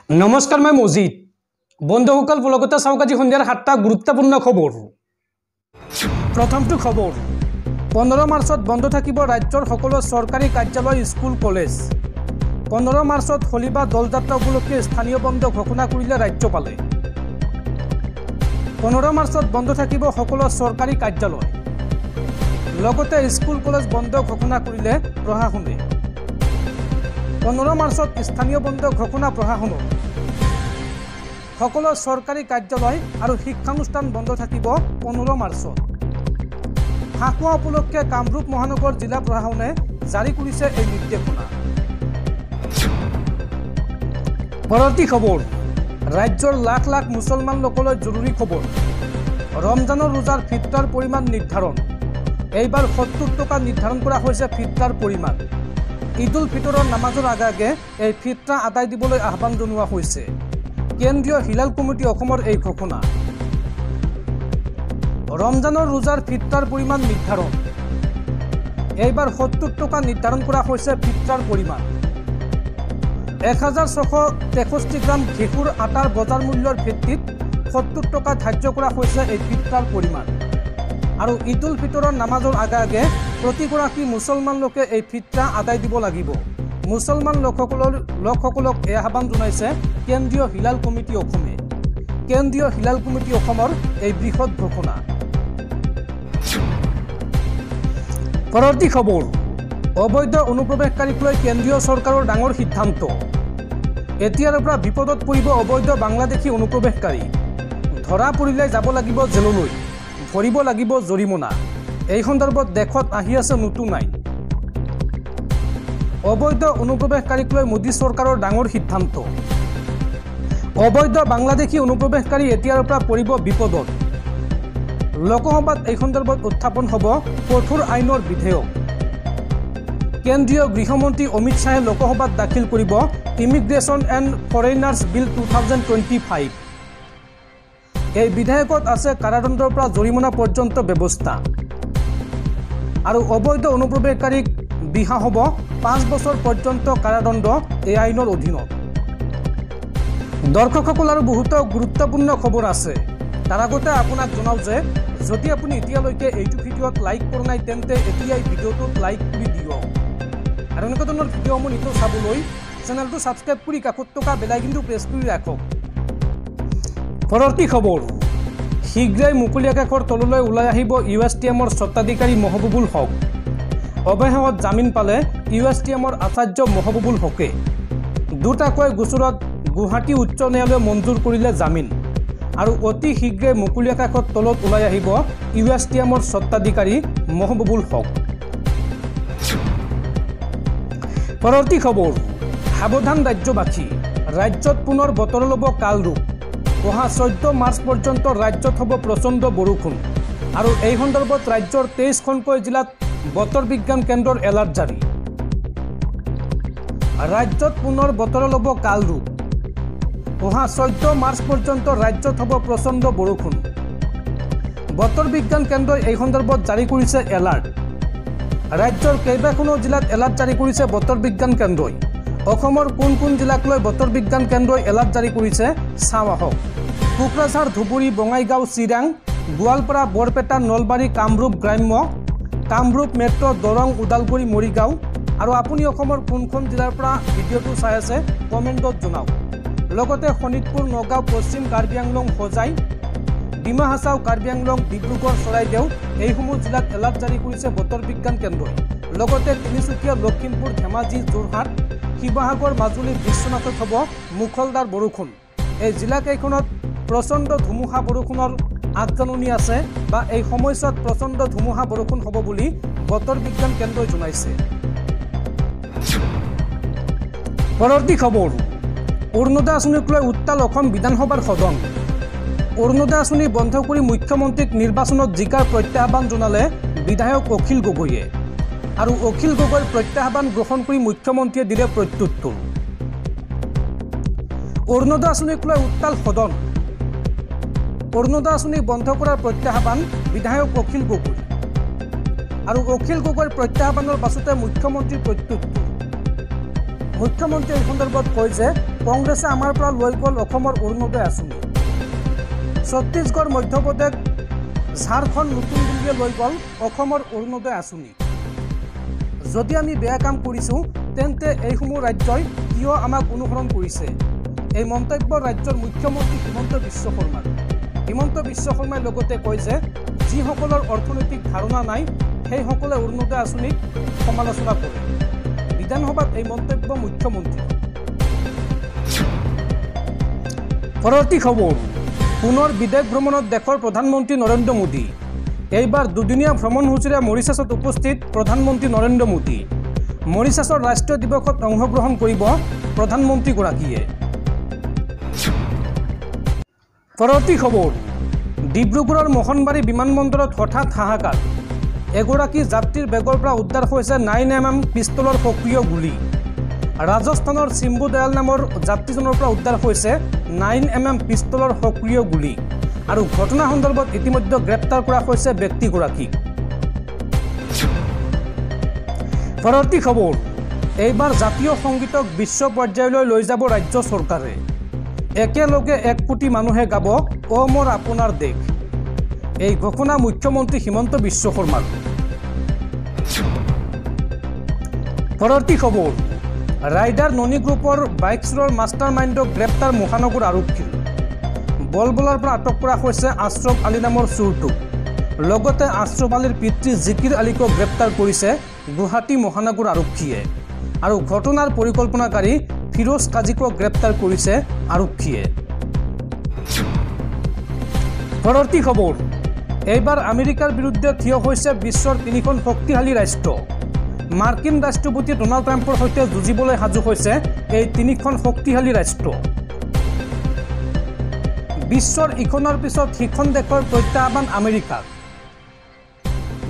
नमस्कार मैं मजिद बंधुसकल ब्लगते चाওক আজি सन्धियार 7টা गुरुत्वपूर्ण खबर। प्रथमটো खबर 15 मार्चत बंद থাকিব राज्यर सकलो सरकारी कार्यालय स्कूल कलेज। 15 मार्चत हलिबा दलजात्रा उपलक्षे स्थानीय बंद घोषणा करिले राज्यपाले। 15 मार्चत बंद থাকিব सकलो सरकारी कार्यालय लगते स्कूल कलेज बंद घोषणा करिले प्रशासने। 15 मार्चत स्थानीय बंद घोषणा प्रशासনৰ। सकलो सरकारी कार्यालय और शिक्षानुष्ठान बंद থাকিব 15 मार्चत। फाकुआ उपलक्षे कामरूप महानगर जिला प्रशासने जारी करिছে এই निर्देशना। परवर्ती खबर राज्यर लाख लाख मुसलमान लोकলৈ जरूरी खबर। रमजाনৰ रोजार फित्रार परिमाण निर्धारण। এইবাৰ 70 টকা निर्धारण কৰা হৈছে फित्रार परिमाण। ঈদ উল ফিতৰৰ নামাজৰ আগে এই ফিত্ৰা আদায় দিবলৈ আহ্বান জনোৱা হৈছে। কেন্দ্ৰীয় হিলাল কমিটি অসমৰ এই ঘোষণা। ৰমজানৰ ৰোজাৰ ফিত্ৰাৰ পৰিমাণ নিৰ্ধাৰণ। এইবাৰ 70 টকা নিৰ্ধাৰণ কৰা হৈছে ফিত্ৰাৰ পৰিমাণ। 1663 গ্ৰাম ঘেঁহুৰ আটাৰ বজাৰ মূল্যৰ ভিত্তিত 70 টকা ধাৰ্য কৰা হৈছে এই ফিত্ৰাৰ পৰিমাণ। और ঈদ উল ফিতৰৰ নামাজৰ আগে प्रतिगराकी मुसलमान लोके এই ফিত্ৰা আদায় দিব লাগিব। मुसलमान লোকসকলক এই আহ্বান জনাইছে কেন্দ্ৰীয় হিলাল কমিটি অসমে। কেন্দ্ৰীয় হিলাল কমিটি অসমৰ এই বৃহৎ ঘোষণা। পৰৱৰ্তী খবৰ অবৈধ অনুপ্ৰৱেশকাৰীক লৈ কেন্দ্ৰীয় চৰকাৰৰ ডাঙৰ সিদ্ধান্ত। এতিয়াৰ পৰা বিপদত পৰিব অবৈধ বাংলাদেশী অনুপ্ৰৱেশকাৰী। ধৰা পৰিলে যাব লাগিব জেললৈ, ভৰিব লাগিব জৰিমনা। এই সন্দৰ্ভত দেশত আহি আছে নতুন আইন। অবৈধ অনুপ্ৰৱেশকাৰীক লৈ মোদী চৰকাৰৰ ডাঙৰ সিদ্ধান্ত। অবৈধ বাংলাদেশী অনুপ্ৰৱেশকাৰী এতিয়াৰ পৰা পৰিব বিপদত। লোকসভাত এই সন্দৰ্ভত উত্থাপন হ'ব কঠোৰ আইনৰ বিধেয়ক। কেন্দ্ৰীয় গৃহমন্ত্ৰী অমিত শ্বাহে লোকসভাত দাখিল কৰিব ইমিগ্ৰেশ্যন এণ্ড ফৰেইনাৰ্ছ বিল 2025। এই বিধেয়কত আছে কাৰাদণ্ডৰ পৰা জৰিমনা পৰ্যন্ত ব্যৱস্থা। আৰু অবৈধ অনুপ্ৰৱেশকাৰীক বিহা হ'ব 5 বছৰ পৰ্যন্ত কাৰাদণ্ড এই আইনৰ অধীনত। দৰ্শকসকল আৰু বহুত গুৰুত্বপূৰ্ণ খবৰ আছে। তাৰ আগতে আপোনাক জনাও যে যদি আপুনি এতিয়ালৈকে এইটো ভিডিঅ'ত লাইক কৰা নাই তেন্তে এতিয়াই ভিডিঅ'টোত লাইক কৰি দিয়ক। আৰু এনেকুৱা ধৰণৰ ভিডিঅ'সমূহ নিতৌ চাবলৈ চেনেলটো ছাবস্ক্ৰাইব কৰি কাষত থকা বেল আইকনটো প্ৰেছ কৰি ৰাখক। পৰৱৰ্তী খবৰ শীঘ্ৰেই মুকলি আকাশৰ তললৈ ওলাই আহিব USTMৰ স্বত্বাধিকাৰী মহবুবুল হক। অৱশেষত জামিন পালে USTMৰ আচাৰ্য মহবুবুল হকে। দুটাকৈ গোচৰত গুৱাহাটী উচ্চ ন্যায়ালয়ে মঞ্জুৰ কৰিলে জামিন। আৰু অতি শীঘ্ৰেই মুকলি আকাশৰ তলত ওলাই আহিব USTMৰ স্বত্বাধিকাৰী মহবুবুল হক। পৰৱৰ্তী খবৰ সাৱধান ৰাজ্যবাসী, ৰাজ্যত পুনৰ বতৰ ল'ব কালৰূপ। অহা 14 মাৰ্চ পৰ্যন্ত ৰাজ্যত হ'ব প্ৰচণ্ড বৰষুণ। আৰু এই সন্দৰ্ভত ৰাজ্যৰ 23খনকৈ জিলাত বতৰ বিজ্ঞান কেন্দ্ৰৰ এলাৰ্ট জাৰি। ৰাজ্যত পুনৰ বতৰ ল'ব কালৰূপ। অহা 14 মাৰ্চ পৰ্যন্ত ৰাজ্যত হ'ব প্ৰচণ্ড বৰষুণ। বতৰ বিজ্ঞান কেন্দ্ৰই এই সন্দৰ্ভত জাৰি কৰিছে এলাৰ্ট। ৰাজ্যৰ কেইবাখনো জিলাত এলাৰ্ট জাৰি কৰিছে বতৰ বিজ্ঞান কেন্দ্ৰই। অসমৰ কোন কোন জিলাক লৈ বতৰ বিজ্ঞান কেন্দ্ৰই এলাৰ্ট জাৰি কৰিছে চাওঁ আহক। কোকৰাঝাৰ, ধুবুৰী, বঙাইগাঁও, চিৰাং, গোৱালপাৰা, বৰপেটা, নলবাৰী, কামৰূপ গ্ৰাম্য, কামৰূপ মেট্ৰ', দৰং, ওদালগুৰি, মৰিগাঁও। আৰু আপুনি অসমৰ কোনখন জিলাৰ পৰা ভিডিঅ'টো চাই আছে কমেণ্টত জনাওক। লগতে শোণিতপুৰ, নগাঁও, পশ্চিম কাৰ্বি আংলং, হোজাই, ডিমা হাছাও, কাৰ্বি আংলং, ডিব্ৰুগড়, চৰাইদেউ এইসমূহ জিলাত এলাৰ্ট জাৰি কৰিছে বতৰ বিজ্ঞান কেন্দ্ৰই। লগতে তিনিচুকীয়া, লখিমপুৰ, ধেমাজি, যোৰহাট, শিৱসাগৰ, মাজুলী, বিশ্বনাথত হ'ব মুখলধাৰ বৰষুণ। এই জিলাকেইখনত প্ৰচণ্ড ধুমুহা বৰষুণৰ আগজাননী আছে বা এই সময়ছোৱাত প্ৰচণ্ড ধুমুহা বৰষুণ হ'ব বুলি বতৰ বিজ্ঞান কেন্দ্ৰই জনাইছে। পৰৱৰ্তী খবৰ অৰুণোদয় আঁচনিক লৈ উত্তাল অসম বিধানসভাৰ সদন। অৰুণোদয় আঁচনি বন্ধ কৰি মুখ্যমন্ত্ৰীক নিৰ্বাচনত জিকাৰ প্ৰত্যাহ্বান জনালে বিধায়ক অখিল গগৈয়ে। আৰু অখিল গগৈৰ প্ৰত্যাহ্বান গ্ৰহণ কৰি মুখ্যমন্ত্ৰীয়ে দিলে প্ৰত্যুত্তৰ। অৰুণোদয় আঁচনিক লৈ উত্তাল সদন। অৰুণোদয় আঁচনি বন্ধ কৰাৰ প্ৰত্যাহ্বান বিধায়ক অখিল গগৈ। আৰু অখিল গগৈৰ প্ৰত্যাহ্বানৰ পাছতে মুখ্যমন্ত্ৰীৰ প্ৰত্যুত্তৰ। মুখ্যমন্ত্ৰীয়ে এই সন্দৰ্ভত কয় যে কংগ্ৰেছে আমাৰ পৰা লৈ গ'ল অসমৰ অৰুণোদয় আঁচনি। ছত্তীশগড়, মধ্যপ্ৰদেশ, ঝাৰখণ্ড নতুন দিল্লীয়ে লৈ গ'ল অসমৰ অৰুণোদয় আঁচনি। যদি আমি বেয়া কাম কৰিছোঁ তেন্তে এইসমূহ ৰাজ্যই কিয় আমাক অনুসৰণ কৰিছে? এই মন্তব্য ৰাজ্যৰ মুখ্যমন্ত্ৰী হিমন্ত বিশ্ব শৰ্মাৰ। হিমন্ত বিশ্ব শৰ্মাই লগতে কয় যে যিসকলৰ অৰ্থনৈতিক ধাৰণা নাই সেইসকলে অৰুণোদয় আঁচনিক সমালোচনা কৰে। বিধানসভাত এই মন্তব্য মুখ্যমন্ত্ৰী। পৰৱৰ্তী খবৰ, পুনৰ বিদেশ ভ্ৰমণত দেশৰ প্ৰধানমন্ত্ৰী নৰেন্দ্ৰ মোদী। এইবাৰ দুদিনীয়া ভ্ৰমণসূচীৰে মৰিছাছত উপস্থিত প্ৰধানমন্ত্ৰী নৰেন্দ্ৰ মোদী। মৰিছাছৰ ৰাষ্ট্ৰীয় দিৱসত অংশগ্ৰহণ কৰিব প্ৰধানমন্ত্ৰীগৰাকীয়ে। পৰৱৰ্তী খবৰ, ডিব্ৰুগড়ৰ মোহনবাৰী বিমানবন্দৰত হঠাৎ হাহাকাৰ। এগৰাকী যাত্ৰীৰ বেগৰ পৰা উদ্ধাৰ হৈছে 9mm পিষ্টলৰ সক্ৰিয় গুলী। ৰাজস্থানৰ চিম্বু দয়াল নামৰ যাত্ৰীজনৰ পৰা উদ্ধাৰ হৈছে 9mm পিষ্টলৰ সক্ৰিয় গুলী আৰু ঘটনা সন্দৰ্ভত ইতিমধ্যে গ্ৰেপ্তাৰ কৰা হৈছে ব্যক্তিগৰাকীক। পৰৱৰ্তী খবৰ, এইবাৰ জাতীয় সংগীতক বিশ্ব পৰ্যায়লৈ লৈ যাব ৰাজ্য চৰকাৰে। একেলগে 1 কোটি মানুহে গাব অ মোৰ আপোনাৰ দেশ। এই ঘোষণা মুখ্যমন্ত্ৰী হিমন্ত বিশ্ব শৰ্মাৰ। পৰৱৰ্তী খবৰ, ৰাইডাৰ ননী গ্ৰুপৰ বাইক চোৰৰ মাষ্টাৰ মাইণ্ডক গ্ৰেপ্তাৰ মহানগৰ আৰক্ষীৰ। বলবলাৰ পৰা আটক কৰা হৈছে আশ্ৰফ আলী নামৰ চোৰটোক। লগতে আশ্ৰফ আলীৰ পিতৃ জিকিৰ আলীকো গ্ৰেপ্তাৰ কৰিছে গুৱাহাটী মহানগৰ আৰক্ষীয়ে আৰু ঘটনাৰ পৰিকল্পনাকাৰী ফিৰোজ কাজীকো গ্ৰেপ্তাৰ কৰিছে আৰক্ষীয়ে। পৰৱৰ্তী খবৰ, এইবাৰ আমেৰিকাৰ বিৰুদ্ধে থিয় হৈছে বিশ্বৰ 3খন শক্তিশালী ৰাষ্ট্ৰ। মাৰ্কিন ৰাষ্ট্ৰপতি ডনাল্ড ট্ৰাম্পৰ সৈতে যুঁজিবলৈ সাজু হৈছে এই 3খন শক্তিশালী ৰাষ্ট্ৰ। বিশ্বৰ ইখনৰ পিছত সিখন দেশৰ প্ৰত্যাহ্বান আমেৰিকাৰ।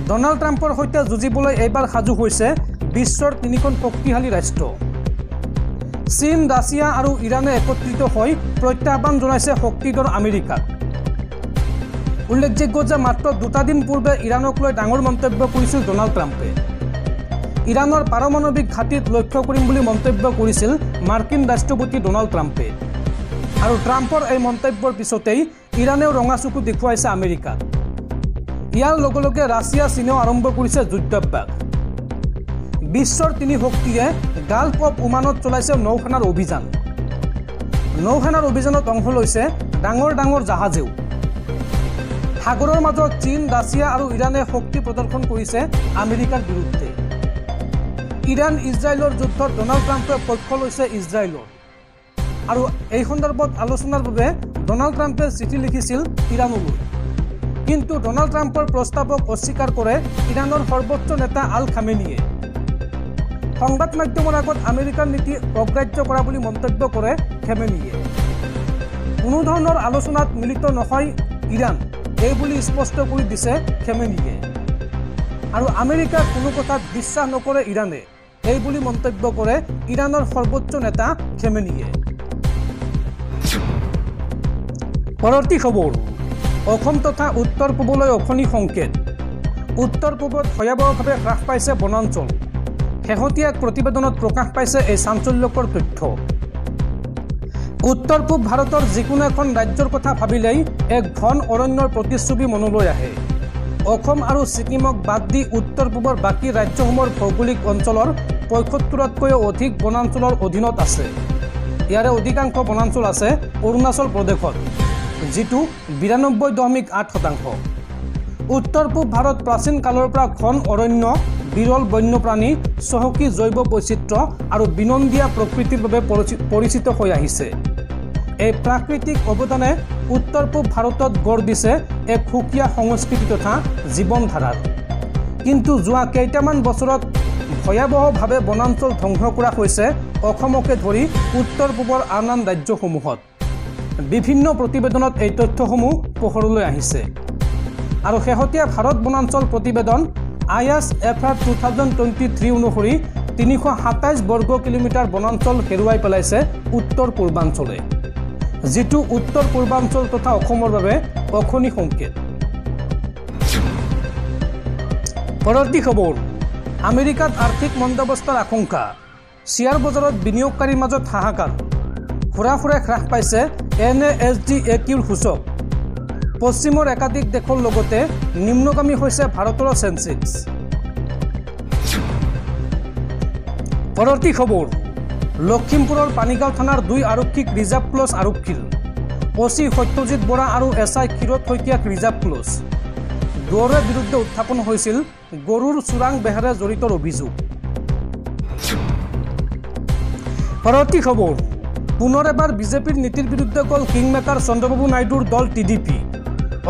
ডনাল্ড ট্ৰাম্পৰ সৈতে যুঁজিবলৈ এইবাৰ সাজু হৈছে বিশ্বৰ 3খন শক্তিশালী ৰাষ্ট্ৰ। চীন, ৰাছিয়া আৰু ইৰাণে একত্ৰিত হৈ প্ৰত্যাহ্বান জনাইছে শক্তিধৰ আমেৰিকাক। উল্লেখযোগ্য যে মাত্ৰ 2টা দিন পূৰ্বে ইৰাণক লৈ ডাঙৰ মন্তব্য কৰিছিল ডনাল্ড ট্ৰাম্পে। ইৰাণৰ পাৰমাণৱিক ঘাটিত লক্ষ্য কৰিম বুলি মন্তব্য কৰিছিল মাৰ্কিন ৰাষ্ট্ৰপতি ডনাল্ড ট্ৰাম্পে আৰু ট্ৰাম্পৰ এই মন্তব্যৰ পিছতেই ইৰাণেও ৰঙা চকু দেখুৱাইছে আমেৰিকাক। ইয়াৰ লগে লগে ৰাছিয়া, চীনেও আৰম্ভ কৰিছে যুদ্ধাভ্যাস। বিশ্বৰ 3 শক্তিয়ে গাল্ফ অৱ ওমানত চলাইছে নৌসেনাৰ অভিযান। নৌসেনাৰ অভিযানত অংশ লৈছে ডাঙৰ ডাঙৰ জাহাজেও। সাগৰৰ মাজত চীন, ৰাছিয়া আৰু ইৰাণে শক্তি প্ৰদৰ্শন কৰিছে আমেৰিকাৰ বিৰুদ্ধে। ইৰাণ ইজৰাইলৰ যুদ্ধত ডনাল্ড ট্ৰাম্পে পক্ষ লৈছে ইজৰাইলৰ আৰু এই সন্দৰ্ভত আলোচনাৰ বাবে ডনাল্ড ট্ৰাম্পে চিঠি লিখিছিল ইৰাণলৈ। কিন্তু ডনাল্ড ট্ৰাম্পৰ প্ৰস্তাৱক অস্বীকাৰ কৰে ইৰাণৰ সৰ্বোচ্চ নেতা আল খামেনিয়ে। সংবাদ মাধ্যমৰ আগত আমেৰিকাৰ নীতি অগ্ৰাহ্য কৰা বুলি মন্তব্য কৰে খামেনিয়ে। কোনো ধৰণৰ আলোচনাত মিলিত নহয় ইৰাণ, এই বুলি স্পষ্ট কৰি দিছে খামেনিয়ে। আৰু আমেৰিকাৰ কোনো কথাত বিশ্বাস নকৰে ইৰাণে, এই বুলি মন্তব্য কৰে ইৰাণৰ সৰ্বোচ্চ নেতা খামেনিয়ে। পৰৱৰ্তী খবৰ, অসম তথা উত্তৰ পূবলৈ অশনি সংকেত। উত্তৰ পূবত ভয়াৱহভাৱে হ্ৰাস পাইছে বনাঞ্চল। শেহতীয়া প্ৰতিবেদনত প্ৰকাশ পাইছে এই চাঞ্চল্যকৰ তথ্য। উত্তৰ পূব ভাৰতৰ যিকোনো এখন ৰাজ্যৰ কথা ভাবিলেই এক ঘন অৰণ্যৰ প্ৰতিচ্ছবি মনলৈ আহে। অসম আৰু ছিকিমক বাদ দি উত্তৰ পূবৰ বাকী ৰাজ্যসমূহৰ ভৌগোলিক অঞ্চলৰ ৭৫তকৈও অধিক বনাঞ্চলৰ অধীনত আছে। ইয়াৰে অধিকাংশ বনাঞ্চল আছে অৰুণাচল প্ৰদেশত, যিটো ৯২.৮%। উত্তৰ পূব ভাৰত প্ৰাচীন কালৰ পৰা ঘন অৰণ্য, বিৰল বন্যপ্ৰাণী, চহকী জৈৱ বৈচিত্ৰ্য আৰু বিনন্দীয়া প্ৰকৃতিৰ বাবে পৰিচিত হৈ আহিছে। এই প্ৰাকৃতিক অৱদানে উত্তৰ পূব ভাৰতত গঢ় দিছে এক সুকীয়া সংস্কৃতি তথা জীৱনধাৰাৰ। কিন্তু যোৱা কেইটামান বছৰত ভয়াৱহভাৱে বনাঞ্চল ধ্বংস কৰা হৈছে অসমকে ধৰি উত্তৰ পূবৰ আন আন ৰাজ্যসমূহত। বিভিন্ন প্ৰতিবেদনত এই তথ্যসমূহ পোহৰলৈ আহিছে আৰু শেহতীয়া ভাৰত বনাঞ্চল প্ৰতিবেদন ISFR 2023 অনুসৰি 327 বৰ্গ কিলোমিটাৰ বনাঞ্চল হেৰুৱাই পেলাইছে উত্তৰ পূৰ্বাঞ্চলে, যিটো উত্তৰ পূৰ্বাঞ্চল তথা অসমৰ বাবে অশনি সংকেত। পৰৱৰ্তী খবৰ, আমেৰিকাত আৰ্থিক মন্দাৱস্থাৰ আশংকা। শ্বেয়াৰ বজাৰত বিনিয়োগকাৰীৰ মাজত হাহাকাৰ। ফুৰাফুৰে হ্ৰাস পাইছে NASDAQৰ সূচক। পশ্চিমৰ একাধিক দেশৰ লগতে নিম্নগামী হৈছে ভাৰতৰ সেন্সেক্স। পৰৱৰ্তী খবৰ, লখিমপুৰৰ পানীগাঁও থানাৰ 2 আৰক্ষীক ৰিজাৰ্ভ ক্লজ আৰক্ষীৰ। OC সত্যজিৎ বৰা আৰু SI ক্ষীৰোদ শইকীয়াক ৰিজাৰ্ভ ক্লজ। দুয়োৰে বিৰুদ্ধে উত্থাপন হৈছিল গৰুৰ চোৰাং বেহাৰে জড়িতৰ অভিযোগ। পৰৱৰ্তী খবৰ, পুনৰ এবাৰ বিজেপিৰ নীতিৰ বিৰুদ্ধে গ'ল কিংমেকাৰ চন্দ্ৰবাবু নাইডুৰ দল TDP।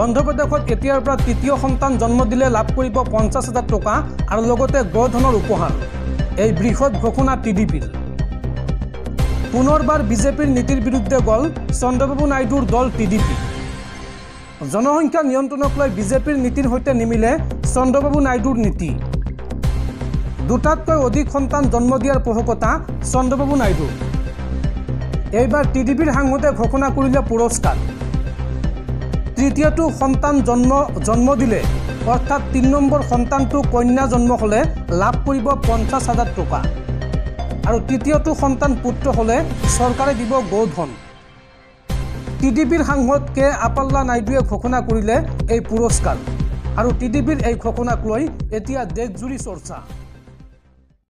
অন্ধ্ৰপ্ৰদেশত এতিয়াৰ পৰা তৃতীয় সন্তান জন্ম দিলে লাভ কৰিব 50,000 টকা আৰু লগতে গোধনৰ উপহাৰ। এই বৃহৎ ঘোষণা TDPৰ। পুনৰবাৰ বিজেপিৰ নীতিৰ বিৰুদ্ধে গ'ল চন্দ্ৰবাবু নাইডুৰ দল TDP। জনসংখ্যা নিয়ন্ত্ৰণক লৈ বিজেপিৰ নীতিৰ সৈতে নিমিলে চন্দ্ৰবাবু নাইডুৰ নীতি। দুটাতকৈ অধিক সন্তান জন্ম দিয়াৰ পোষকতা চন্দ্ৰবাবু নাইডুৰ। এইবাৰ TDPৰ সাংসদে ঘোষণা কৰিলে পুৰস্কাৰ। তৃতীয়টো সন্তান জন্ম দিলে অৰ্থাৎ 3 নম্বৰ সন্তানটো কন্যা জন্ম হ'লে লাভ কৰিব 50,000 টকা আৰু তৃতীয়টো সন্তান পুত্ৰ হ'লে চৰকাৰে দিব গোধন। TDPৰ সাংসদ কে আপাল্লা নাইডুৱে ঘোষণা কৰিলে এই পুৰস্কাৰ আৰু TDPৰ এই ঘোষণাক লৈ এতিয়া দেশজুৰি চৰ্চা।